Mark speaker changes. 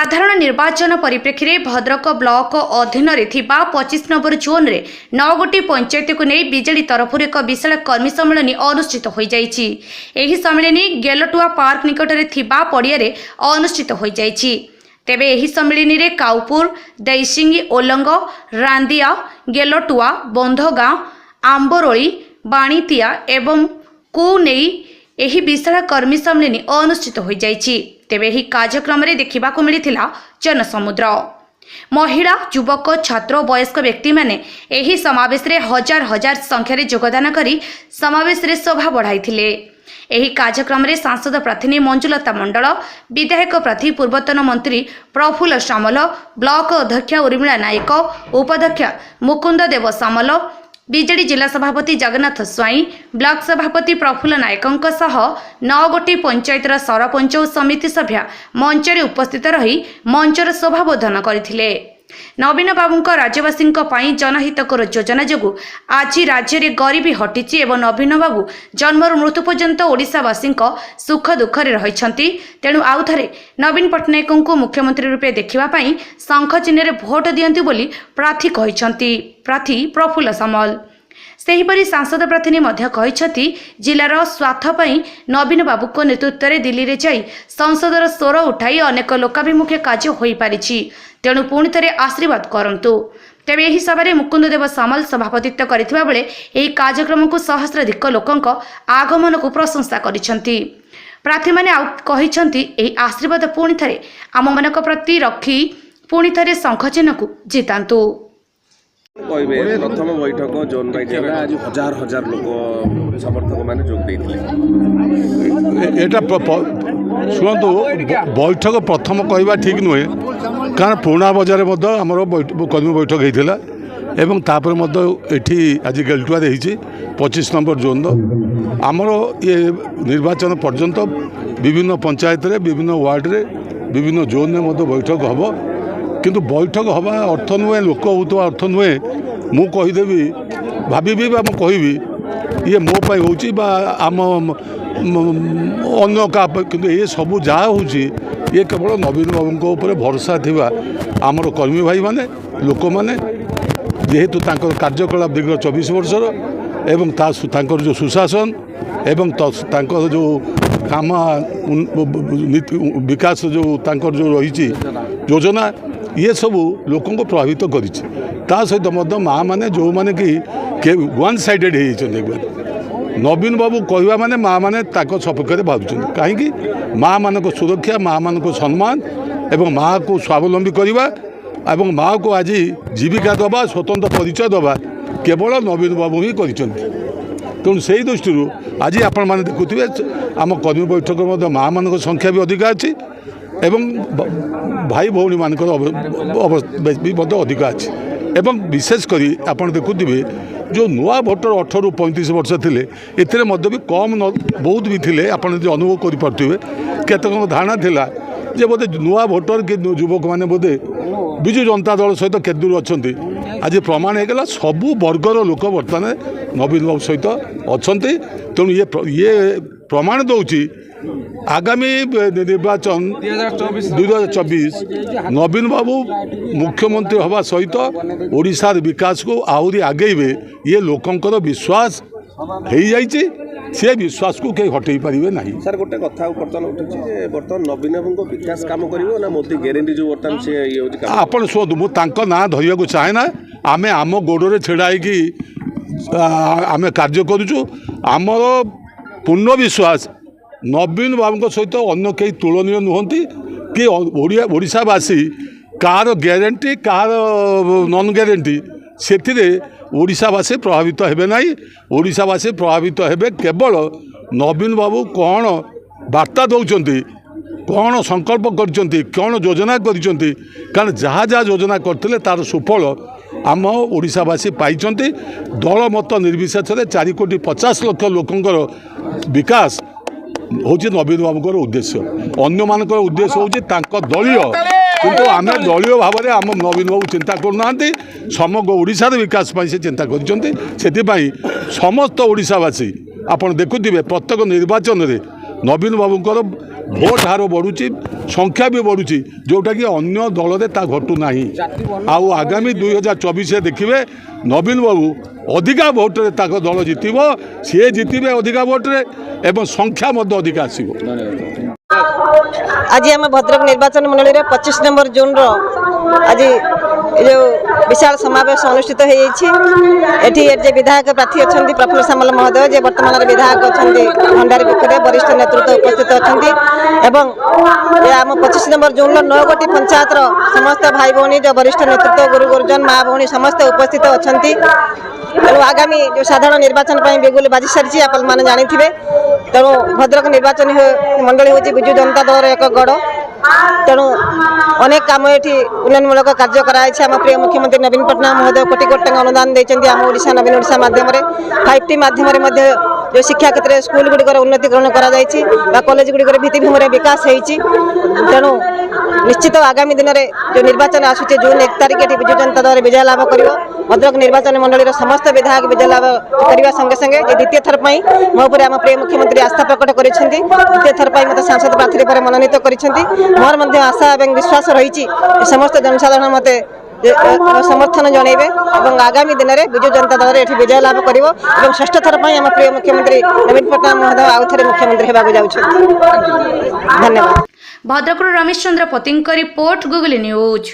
Speaker 1: साधारण निर्वाचन परिप्रेक्षी में भद्रक ब्लॉक अधीन 25 नंबर जोन रे 9 गोटी पंचायत को नहीं बीजेडी तरफ एक विशाल कर्मी सम्मेलन अनुष्ठित हो जाइछि। एही सम्मेलन गेलटुआ पार्क निकट में पड़िया अनुष्ठित हो जाइछि। तेबे एही सम्मेलन में काउपुर, दैसिंगी, ओलंग, रांदिया, गेलटुआ, बंधगांव, आंबरोली, बाणीतिया एवं को नहीं एही विशाल कर्मी सम्मेलन अनुष्ठित हो जाइछि। तेबे एही कार्यक्रम रे देखिबाको मिलिथिला जनसमुद्र। महिला, युवक, छात्र, वयस्क व्यक्ति माने एही समावेश रे हजार हजार संख्या रे योगदान करी समावेश रे शोभा बढ़ाइथिले। एही कार्यक्रम रे सांसद प्रार्थी मंजुलता मंडल, विधायक प्रार्थी पूर्वतन मंत्री प्रफुल्ल सामल, ब्लॉक अध्यक्ष उर्मिला नायक, उपाध्यक्ष मुकुंद देव सामल, बीजेडी जिला सभापति जगन्नाथ स्वाई, ब्लॉक सभापति प्रफुल्ल नायकों सह 9 गोटी पंचायतर सरपंच और समिति सभ्य मंचरे उपस्थित रही मंचर शोभाबोधन करथिले। नवीन बाबूंक राज्यवासी जनहितकर योजना जोगु आज राज्य में गरीबी हटिची एवं नवीन बाबू जन्मर मृत्यु पर्यंत ओडिशावासी सुख दुखरे रहिछंती। तेणु आउ थरे नवीन पट्टनायक को मुख्यमंत्री रूपे देखिबा शंख चिन्ह भोट दियंती बोली प्रार्थी कहिछंती प्रार्थी प्रफुल्ल सामल। सेहीपरि सांसद प्रार्थी जिलार स्वार्थ पई नवीन बाबू को नेतृत्व में दिल्ली में जाई संसदर स्वर उठाई अनेक लोकाभिमुखी कार्य होई पारिछि। तेणु पुणी थे आशीर्वाद करंतु। तेबे एही सभा मुकुंद देव सामल सभापतित्व करथिबा बेले एही कार्यक्रम को सहस्राधिक लोकंक आगमन को प्रशंसा करिसंती। प्रार्थी माने आउ कहिसंती एही आशीर्वाद पुणी थे आम मानक प्रति रखी पुणी थे शंख चिन्ह को जितांतु।
Speaker 2: प्रथम बैठक जोन आज हजार हजार लोक समर्थक मैंने जोग
Speaker 3: शुणु बैठक प्रथम कहवा ठीक नुहे कारण पुराणा बजार आमर कर्मी बैठक होता एवं तापर ये आज गेलटुआ 25 नंबर जोन आमर ये निर्वाचन पर्यंत विभिन्न पंचायत रे विभिन्न वार्ड रे विभिन्न जोन में बैठक हम किंतु बैठक हवा अर्थ नुहे लोक होता अर्थ नुहे मु कहीदेवी भावी कहि ये मो पाई होची बा आम अन्य का किंतु ये सब जहाँ होची ये केवल नवीन बाबू ऊपर भरोसा थिबा आमर कर्मी भाई माने लोक माने जेहेतु तांकर कार्यकलाप दीर्घ 24 वर्षर एवं तांकर जो सुशासन एवं तांकर जो काम विकास जो तांकर जो रही योजना ये सब लोकों को प्रभावित कर सहित माँ मैंने जो मैंने कि वन साइडेड नवीन बाबू कहवा माने माँ मैंने सपक्ष भावुं कहीं माँ मान को सुरक्षा माँ मान को सम्मान एवं माँ को स्वावलंबी करवा एवं माँ को आज जीविका दबा स्वतंत्र परिचय दबा केवल नवीन बाबू ही कर तेणु से दृष्टि आज आपण मैंने देखुए आम कर्मी बैठक माँ मान संख्या भी अधिक अच्छी एवं भाई भौणी मान अधिक अच्छी एवं विशेषकर आप देखुए जो नुआ भोटर 18 ରୁ 35 वर्ष थे एथिरे भी कम बहुत भी थे आप अनुभव करें केत धारणा थिला जे बोधे नुआ भोटर कि युवक मैंने बोधे विजु जनता दल सहित केते दूर अच्छा आज प्रमाण होगा सबू वर्गर लोक बर्तमान नवीन बाबू सहित अच्छा तेणु ये प्रमाण दौची आगामी निर्वाचन 2024 नवीन बाबू मुख्यमंत्री हवा सहित ओडिशार विकास को आहरी आगेबे ये लोकंकर विश्वास हो जाइए से विश्वास को कहीं हटई पारे ना।
Speaker 2: सर गोटे कथा बर्तमान उठुची बर्तमान नवीन बाबू विकास काम करिवो ना मोदी ग्यारंटी जो बर्तमान से ये होची
Speaker 3: आपण शुणु मु तांको ना धरिया को चाहे ना आमे आम गोड़े छेड़ा कि आमे कार्य करूचु आमर पूर्ण विश्वास नवीन बाबू सहित अन्य कई तुलनीय नुहति कि ओडिशावासी कार ग्यारंटी कार नॉन ग्यारंटी से ओडिशावासी प्रभावित हेबे ना ओडिशावासी प्रभावित हेबे केवल नवीन बाबू कौन वार्ता दौरान कौन संकल्प कर कौन योजना कर कारण जहाँ जहाँ योजना करते तार सुफल आम ओडिशावासी पाई दल मत निर्विशेष 4,50,00,000 लोकंर विकास हूँ नवीन बाबूर उद्देश्य अन्य मान उद्देश्य हूँ दलीय किंतु आम दलीय भाव में आम नवीन बाबू चिंता करना समग्र ओडिशार विकास से चिंता कर समस्त ओडिशावासी आप देखुए प्रत्येक निर्वाचन में नवीन बाबूर भोट हार बढ़ुची संख्या भी बढ़ुची जोटा कि अन्य दल में ता घटू ना आउ आगामी 2024 देखिए नवीन बाबू अधिका भोट रे ताको दल जितब सी जितबे अधिका भोट रे एवं संख्या अधिक आसो।
Speaker 4: आज आम भद्रक निर्वाचन मंडल 25 नंबर जोन रो आज जो विशाल समावेश अनुष्ठित होती विधायक प्रार्थी अच्छा प्रफुल्ल सामल महोदय जे वर्तमान विधायक अच्छा भंडारी पोखरी वरिष्ठ नेतृत्व उपस्थित अच्छा आम 25 नंबर जोन 9 गोटी पंचायत समस्त भाई भौणी जो वरिष्ठ नेतृत्व गुरु गुरुजन माँ भौणी समस्त उपस्थित अच्छा तेणु आगामी जो साधारण निर्वाचन बेगुल बाजी सारी आपण मैंने जानी तेणु भद्रक निर्वाचन मंडल हूँ विजु जनता दल एक गढ़ तेणु अनेक काम ये उन्नयनमूलक कार्य कराई आम प्रिय मुख्यमंत्री नवीन पट्टनायक महोदय कोटी कोटी टंका अनुदान देते आम ओडिशा नवीन ओडिशा माध्यम 5T माध्यम जो शिक्षा क्षेत्र में स्कूल गुड़िकर उन्नतीकरण कर कॉलेज गुड़िकर भित्तिभूमि विकास होती तेणु निश्चित आगामी दिन में जो निर्वाचन आसूचे जून 1 तारिख ये विजु जनता दल विजय लाभ कर भद्रक निर्वाचन मंडल समस्त विधायक विजय लाभ करने संगे संगे द्वितीय थर मो पर आम प्रिय मुख्यमंत्री आस्था प्रकट कर द्वितीय थर मत सांसद प्रार्थी पर मनोनीत कर मोर आशा और विश्वास रही समस्त जनसाधारण मत समर्थन जनइबे और आगामी दिन में विजु जनता दल ये विजय लाभ कर 6ठ थर आम प्रिय मुख्यमंत्री नवीन पट्टनायक महोदय आउ थे मुख्यमंत्री होगा जाउछथि। धन्यवाद।
Speaker 1: भद्रक रमेश चंद्र पति रिपोर्ट गूगल न्यूज।